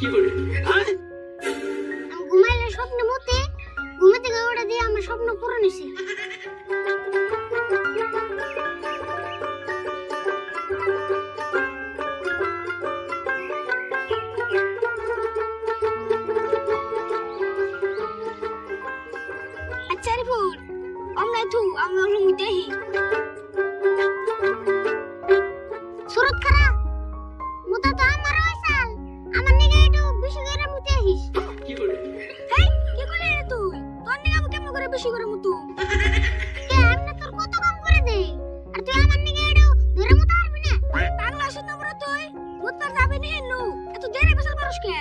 আমি ঘুমাইলে স্বপ্নে মতে ঘুমে থেকে ওটা দিয়ে আমার স্বপ্ন পূরণ হয়েছে। আচ্ছা রিপুর আমরা তু আমরা মুতেহি সুরত খারা মুতা তো আমার হইছাল আমার নিগে একটু বেশি করে মুতে আহিস। কি করে হেই কি করে রে তুই তোর নিগে আমি কেমন করে বেশি করে মুতু কে আমি তোর কত কাম করে দেই আর তুই আমার নিগে একটু ধরে মুতা পারবি না পাগলা শুন না বড় তুই মুতবার যাবে নি নু এত দেরি বসল পারস কে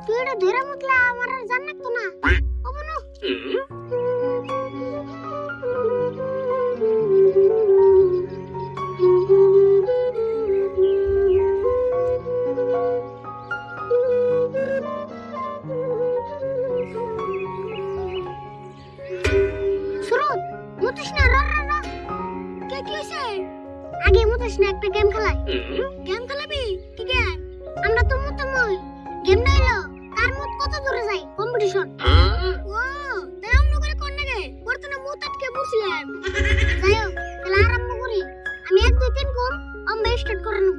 তুই এটা ধরে মুতলা আমার আর জান্নাত তো না ও বনু আগে মুতিস না একটা গেম খেলাই গেম খেলাবি কি গেম আমরা তো মুতমই গেম নাইলো কার মুত কত দূরে যায় কম্পিটিশন ও তাই আমরা করে কোন নাগে বর্তমানে মুত আটকে বসলাম যাও খেলা আরম্ভ করি আমি 1 2 3 কম আমরা স্টার্ট করে নেব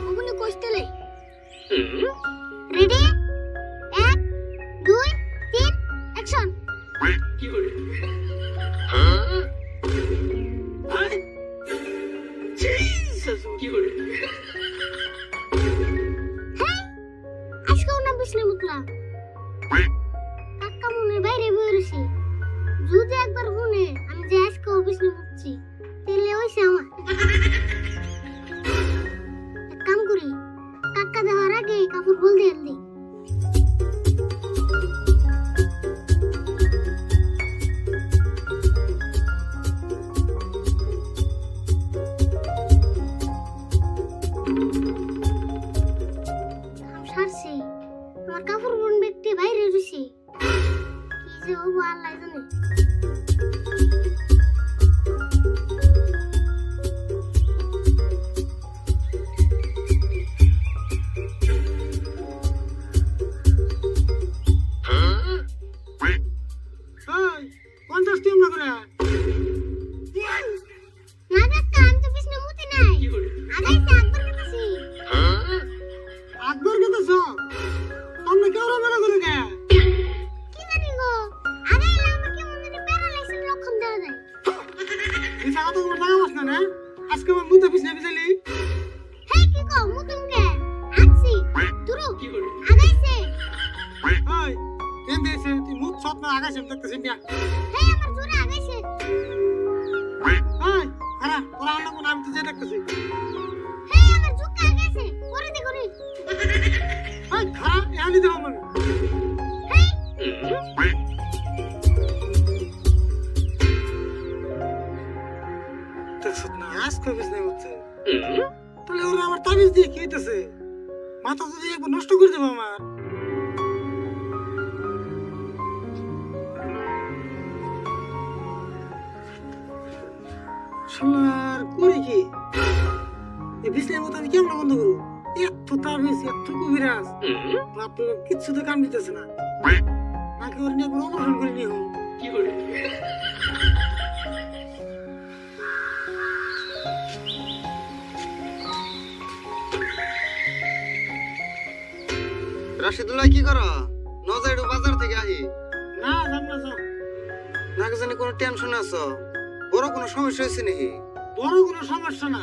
ওগুলো কইতেলে রেডি 1 2 3 অ্যাকশন কি করে কি করে হ্যাঁ আজকে ওনা বিছলে মুতলা কাকা মনে বাইরে বেরোছি যদি একবার শুনে আমি যে আজকে বিছলে মুতছি তাহলে হইছে আমার এক কাম করি কাকা দেওয়ার আগে কাপড় বল দিয়ে দিই আমার কাপড় বোন ব্যক্তি বাইরে রয়েছে কি যে হবো আল্লাহ জানে আজকে আমার মুতে পিছনে পিছলি হে কি কো মুতুঙ্গে আছি তুরু কি করে আগাইছে ওই কেন দিছে তুই মুত সত না আগাইছে দেখতেছিস না হে আমার জোরে আগাইছে ওই আরে তোরা আলো কোন আমি তো যে দেখতেছি হে আমার জুকা আগাইছে করে দে করি ওই খারাপ এনি দেব আমি হে আজকে বিছনে উঠছে তাহলে ওরা আমার তাবিজ দিয়ে কি হইতেছে মাথা যদি একবার নষ্ট করে দেবো আমার শালার করি কি এই বিছনের মতো আমি কেমন বন্ধ করবো এত তাবিজ এত কবিরাজ বাপরে কিচ্ছু তো কাম দিতেছে না নাকি ওর নিয়ে একবার অপারেশন করে নিয়ে হোক কি করে রাশিদুল্লাহ কি করো নজাইডু বাজার থেকে আহি না জানা যাও না জানি কোনো টেনশন আছো বড় কোনো সমস্যা হইছে নাকি বড় কোনো সমস্যা না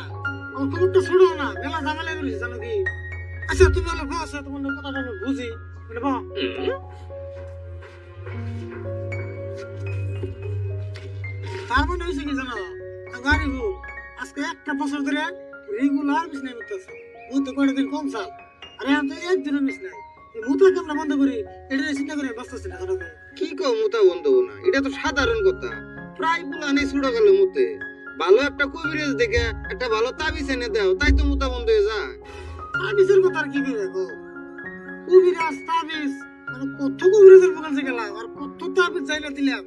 আমার খবরটা ছোড়ো না মেলা ঝামেলা করেছি জানো কি আচ্ছা তুমি হলো বস তোমার কথাটা আমি বুঝি মানে বল তার মানে হয়েছে কি জানো গাড়ি ভুল আজকে 1 বছর ধরে রেগুলার বিছনায় মুততেছে মুতে কয়টা দিন কম চাল আরে আমি তো একদিনও মিস নাই মুতা কেমন বন্ধ করি এটা চিন্তা করে বাঁচতেছি না জানো কি কও মুতা বন্ধ না এটা তো সাধারণ কথা প্রায় পুলানে ছুড়ে গেল মুতে ভালো একটা কবিরাজ দেখে একটা ভালো তাবিজ এনে দাও তাই তো মুতা বন্ধ হয়ে যায় তাবিজের কথা আর কি করে গো কবিরাজ তাবিজ মানে কত কবিরাজের বকাল গেলাম আর কত তাবিজ চাইলে দিলাম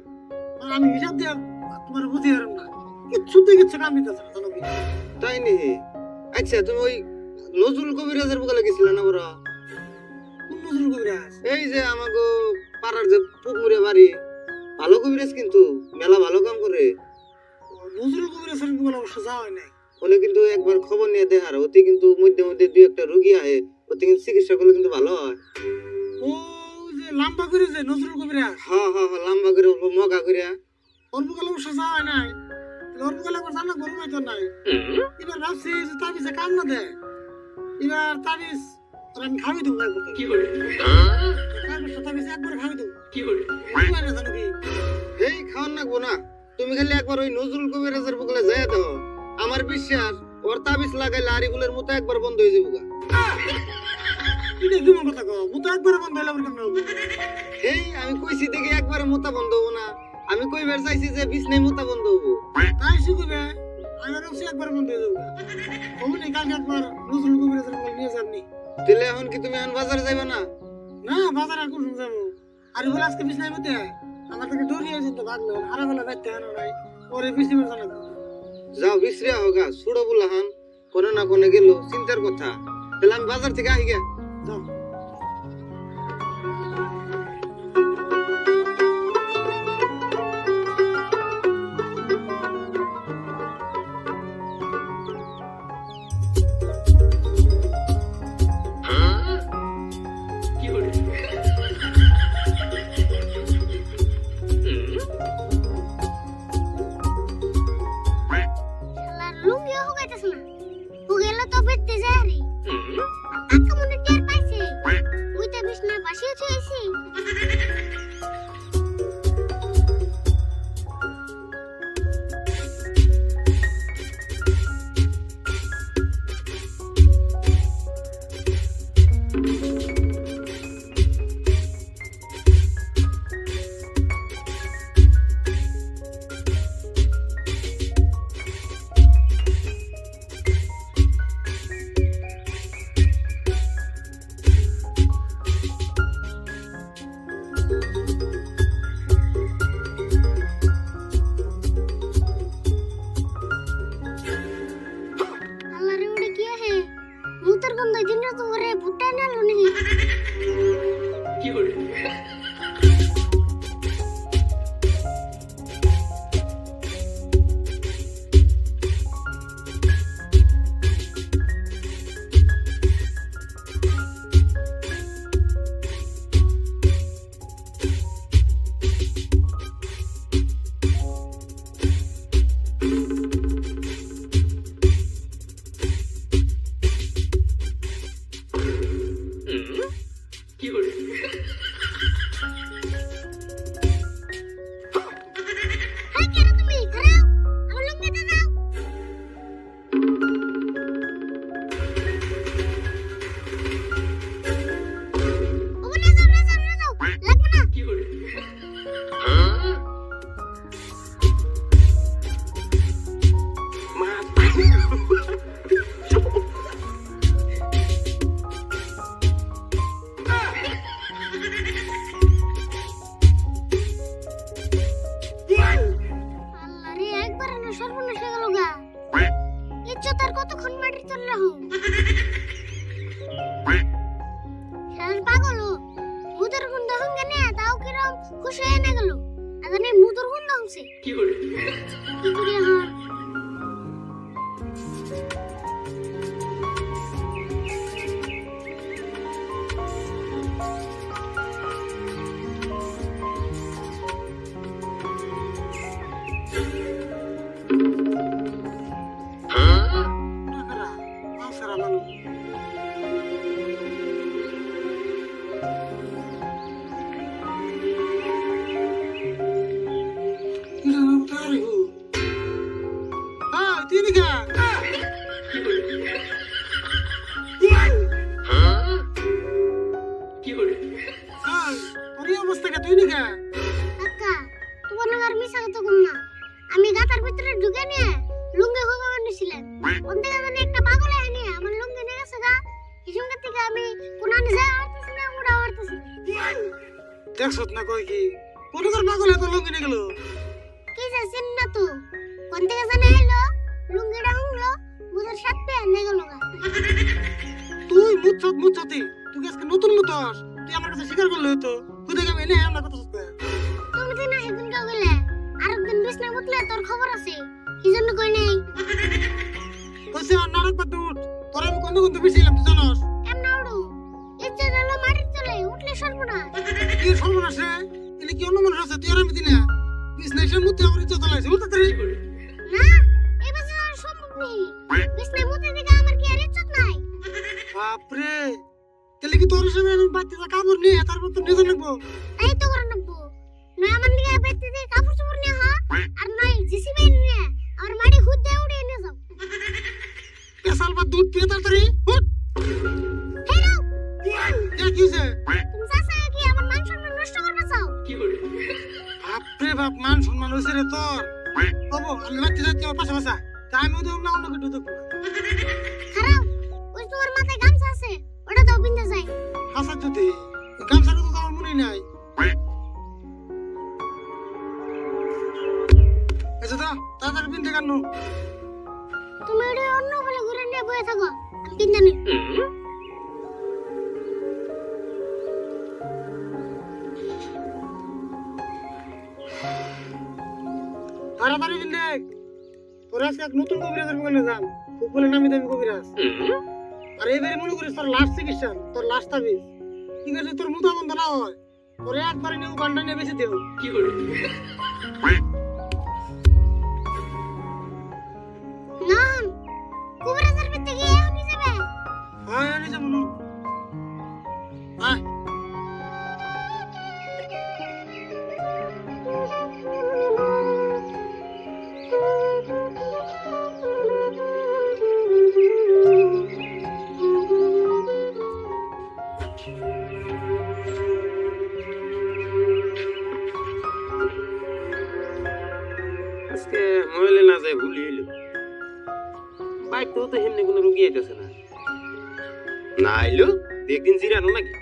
আমি হিসাব দিয়া তোমার বুঝি হারাম না কিছুতে কিছু কাম দিতেছে না জানো কি তাই নি আচ্ছা তুমি ওই নজরুল কবিরাজের বকালে গেছিলে না বড় কোন নজরুল কবিরাজ? এই যে আমাগো পাড়ার যে পুকুরে বাড়ি, ভালো কবিরাজ কিন্তু মেলা ভালো কাম করে। নজরুল কবিরাজের কোনো অবশ্য যাওয়া হয় নাই। ওনে কিন্তু একবার খবর নিয়ে দেখার, ওতে কিন্তু মধ্যে মধ্যে দুই একটা রোগী আহে, ওতে কিন্তু চিকিৎসা করলে কিন্তু ভালো হয়। ও যে লম্বা করে যে নজরুল কবিরাজ, হ্যাঁ হ্যাঁ হ্যাঁ, লম্বা করে মগা করে। অল্প কালে অবশ্য যাওয়া হয় নাই। অল্প কালে একবার জানা গরম হয়তো নাই। এবার ভাবছি যে তাবিজে কাম না দেয়, এবার তাবিজ আর আমি খাবি দেবো একবার। কি করে তাবিজ একবার খাবি দেবো? কি করে জানো কি? এই খাওয়ান নাকবো না, তুমি খালি একবার ওই নজরুল কবিরাজের বগলে যায় দাও, আমার বিশ্বাস ওর তাবিজ লাগাইলে আরিফুলের মতো একবার বন্ধ হয়ে যাবো গা। এটা কেমন কথা কও? মুতো একবার বন্ধ হইলে আবার কেমন হবে? এই আমি কইছি দেখে একবার মোতা বন্ধ হবো না, আমি কইবার চাইছি যে বিছনায় মোতা বন্ধ হবো। তাই শিখবে, আমি ভাবছি একবার বন্ধ হয়ে যাবো। কমনি কালকে একবার নজরুল কবিরাজের বগলে নিয়ে যাবনি। তাহলে এখন কি তুমি এখন বাজারে যাইবা না? না বাজারে কোন যাবো? আর বলে আজকে বিছনায় মধ্যে আমার থেকে দৌড়িয়ে যেত ভাগলো, হারা বেলা বাইতে হানো নাই, ওরে বিছনায় জানাবো। যাও বিশ্রিয়া হোগা, সুড়ো বুলাহান কোনো না কোনো গেল চিন্তার কথা। তাহলে আমি বাজার থেকে আহি গে। যাও। শালার লুঙ্গিও হুগাইতেছে না, হুগাইলে তো বেঁধতে যায় রে। আক্কা মনে টের পাইছে, ওইটা বিছনায় বাসিয়ে থুয়েছি। আল্লাহরে ওটা কি হে? মুতের গন্ধ দিন তো ওরে ভুট্টা নালো নি। হাই কেন তুমি খারাও? আমার লুঙ্গিটা দাও। ওগো না যাও না যাও না যাও, লাগবে না। আল্লাহরে একবার না সর্বনাশ হয়ে গেল গা। ইজ্জত আর কতক্ষণ মাটির তলে রাখো? শালার পাগল ও, মুদের গুন্ডা হঙ্গে না তাও কিরম খুশি হয়ে না গেল। আদানে মুদুর গুন্ডা হংছে। কি করি এখন? টাকারা আসার আলানো। তুই নিকা অবস্থা তুই নিকা আক্কা তোমার নাগার মিশা কথা কম না। আমি গাতার ভিতরে ঢুকে নিয়ে লুঙ্গি হুগা বানিয়েছিলাম। অন্তে জানি একটা পাগল আইনি আমার লুঙ্গি নিয়ে গেছে গা। হিসুমকা থেকে আমি কোনানে যায় আরতেছি না উড়া আরতেছি। দেখছত না কই কি কোন কর পাগল এত লঙ্গি নিয়ে গেল? কি যাচ্ছেন না তো কোন থেকে জানে এলো লুঙ্গিটা হুংলো বুঝার সাথে নিয়ে গেল গা। তুই মুচ্ছতি তুই আজকে নতুন মুতস তুই আমার কাছে স্বীকার করলে হতো খুদে আমি এনে আমরা কথা শুনতে তুমি তো না সেদিন কেউ গেলে আরেকদিন বিছনা মুতলে তোর খবর আছে কি জন্য কই নাই কইছে আর নাটক বাদ উঠ তোর আমি কোন কোন বেশিলাম তুই জানোস কেমন উড়ু ইচ্ছে হলো মাটির তলে উঠলে সর্বনাশ কি সর্বনাশ রে এলে কি অন্য মানুষ আছে তুই আর আমি দিনা বিছনা এসে মুতে আমার ইজ্জত লাইছে উল্টা তারি না এই বছর আর সম্ভব নেই বিছনা মুতে দিকে আমার কি আর ইজ্জত নাই বাপরে তাহলে কি তোর সঙ্গে আমি বাড়তে যা কাপড় নিয়ে তারপর তো নিজে নেবো তাই তো করে নেবো নয় আমার নিয়ে বাইতে দিয়ে কাপড় চোপড় নিয়ে হা আর নয় জিসিবি নিয়ে আমার মাটি খুদ দিয়ে উড়িয়ে নিয়ে যাও পেশাল বা দুধ পিয়ে তাড়াতাড়ি উঠ হ্যালো এ কি হইছে তুমি চাচা কি আমার মান সম্মান নষ্ট করবে চাও বাপরে বাপ মান সম্মান হইছে রে তোর বাবু আমি বাড়তে যাচ্ছি আমার পাশে বসা তাই আমি তো না অন্য কিছু দেখবো খারাপ ওই তোমার মাথায় গামছা আছে ওটা দাও বিন্দা যায় হাসা যদি গামছাটা তো আমার মনে নাই এসে তো তাড়াতাড়ি বিনতে কান্নু তুমি ওটা অন্য বলে ঘুরে নিয়ে বসে থাকো আমি বিন্দা নেই তাড়াতাড়ি বিনতে তোর আজকে এক নতুন কবিরাজের ওখানে যান খুব বলে নামি দামি কবিরাজ আর এবারে মনে করিস তোর লাস্ট চিকিৎসা তোর লাস্ট তাবিজ ঠিক আছে তোর মুতা বন্ধ না হয় তোর একবারে নিয়ে গান্ডা নিয়ে বেঁচে দেও না কুবরাজের ভিতরে গিয়ে আমি যাবে হ্যাঁ আনি যাবো না হ্যাঁ আজকে মোবাইলে না যায় ভুলি হইল বাইক তো হেমনি কোনো রুগী আইতেছে না না আইলো একদিন জিরানো নাকি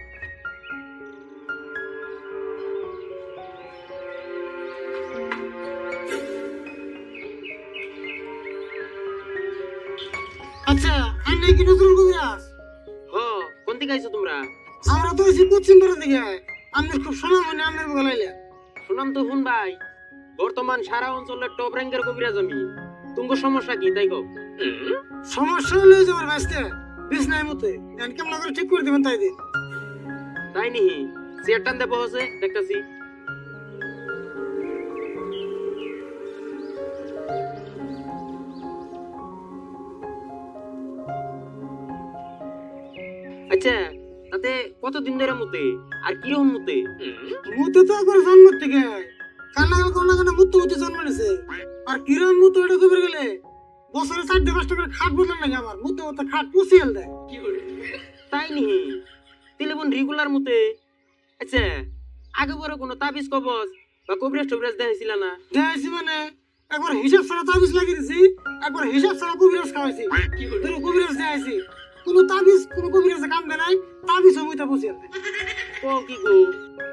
আচ্ছা আন্নে কি নতুন কবিরাজ হ কোন দিকে আইছো তোমরা আমরা তো এসে পশ্চিম পাড়ার দিকে আমি খুব শোনা মনে আমার বলাইলে শুনাম তো শুন ভাই বর্তমান সারা অঞ্চলের টপ র্যাঙ্কের কবিরাজ আমি তোমার সমস্যা কি তাই কও সমস্যা হলে যে আমার বাঁচতে বিছনায় মতে এখন কেমন করে ঠিক করে দিবেন তাই দিন তাই নিহি চেয়ার টান দেবো হচ্ছে দেখতেছি আচ্ছা তাতে কতদিন ধরে মতে আর কিরকম মতে মুতে তো একবার জন্ম থেকে কান্না কান্না কান্না মুতে মুতে জন্ম নিছে আর কিরম মুতে এটা কবে গেলে বছরে 4-5 টাকা খাট বদলান লাগে আমার মুতে মুতে খাট পুষিয়ে দেয় তাই নিহি টেলিফোন রেগুলার মতে আচ্ছা আগে বড় কোনো তাবিজ কবজ বা কবিরাজ টবিরাজ দেখাইছিল না দেখাইছি মানে একবার হিসাব ছাড়া তাবিজ লাগিয়ে দিছি একবার হিসাব ছাড়া কবিরাজ খাওয়াইছি দুটো কবিরাজ দেখাইছি কোনো তাবিজ কোনো কবিরাজে কাম দেয় নাই তাবিজ মুতে পুষিয়ে দেয় ও কি গো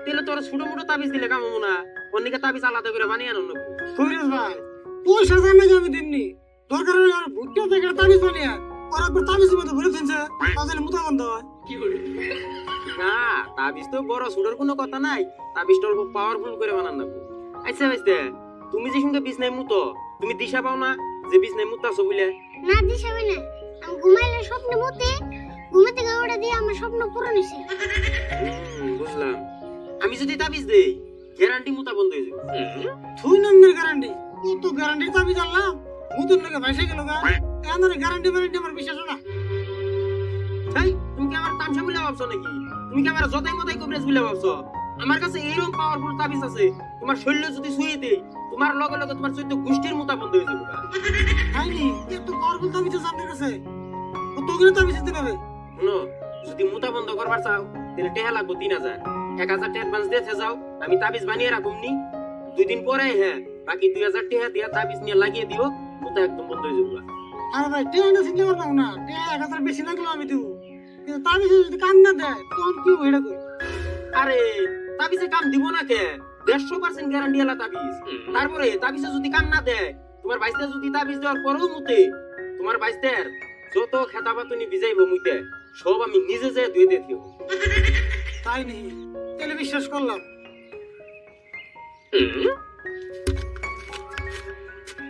তেলে তোর ছোট মোটো তাবিজ দিলে কামাবো না অন্যকে তাবিজ আলাদা করে বানিয়ে আনো না কবিরাজ ভাই পয়সা জানে যে আমি দিননি দরকার হলে আর ভুট্টা থেকে তাবিজ বানিয়ে আর একবার তাবিজের মধ্যে ভরে ফেলছে তাহলে মুতা বন্ধ হয় না তাবিজ তো বড় ছোটর কোনো কথা নাই তাবিজটা অল্প পাওয়ারফুল করে বানান না আচ্ছা ভাইস্তে তুমি যে সঙ্গে বিছনায় মুতো তুমি দিশা পাও না যে বিছনায় মুতাছো বলে না দিশাবে না আমি ঘুমাইলে স্বপ্নে মতে ঘুমে থেকে ওটা দিয়ে আমার স্বপ্ন পূরণ হয়েছে বুঝলাম আমি যদি তাবিজ দেই গ্যারান্টি মুতা বন্ধ হয়ে যাবে তুই নামের গ্যারান্টি কত গ্যারান্টি তাবিজ আনলাম মুতুর নাকি ভাইসে গেল গা এনার গ্যারান্টি গ্যারান্টি আমার বিশ্বাস না তাই তুমি কি আমার তামসা বলে ভাবছো নাকি তুমি কি আমার যতাই মতাই কবিরাজ বলে ভাবছো আমার কাছে এইরকম পাওয়ারফুল তাবিজ আছে তোমার শরীর যদি ছুঁয়ে দেই তোমার লগে লগে তোমার চৈত্য গোষ্ঠীর মুতা বন্ধ হয়ে যাবে তাইনি এত পাওয়ারফুল তাবিজ আছে আপনার কাছে কত করে তাবিজ দিতে হবে শুনো যদি মুতা বন্ধ করবার চাও তাহলে টেহা লাগবো 3000 1000 টাকা অ্যাডভান্স দিয়ে যাও আমি তাবিজ বানিয়ে রাখুমনি 2 দিন পরে হ্যাঁ বাকি 2000 টাকা দিয়া তাবিজ নিয়ে লাগিয়ে দিও মুতা একদম বন্ধ হয়ে যাবে আরে ভাই টেনা চিন্তা করলাম না টেনা 1000 বেশি লাগলো আমি দেবো কিন্তু তাবিজ যদি কাম না দেয় তখন কি হবে এটা কই আরে তাবিজে কাম দিব না কে 100% গ্যারান্টি এলা তাবিজ তারপরে তাবিজে যদি কাম না দেয় তোমার বাইস্তে যদি তাবিজ দেওয়ার পরেও মুতে তোমার বাইস্তের যত খেতাবাতুনি ভিজাইবো মুইতে সব আমি নিজে যে ধুয়ে দিয়ে দিও তাই নেই, তাহলে বিশ্বাস করলাম।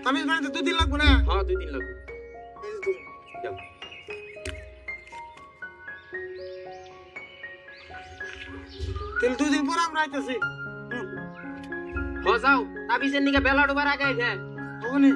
তাবিজ বানাতে 2 দিন লাগবে না? হ্যাঁ 2 দিন লাগবে। এই যে তুমি। যাও। তাহলে 2 দিন পর আমরা আইতেছি। যাও তাবিজের নিকে বেলা ডোবার আগে হ্যাঁ হবে না?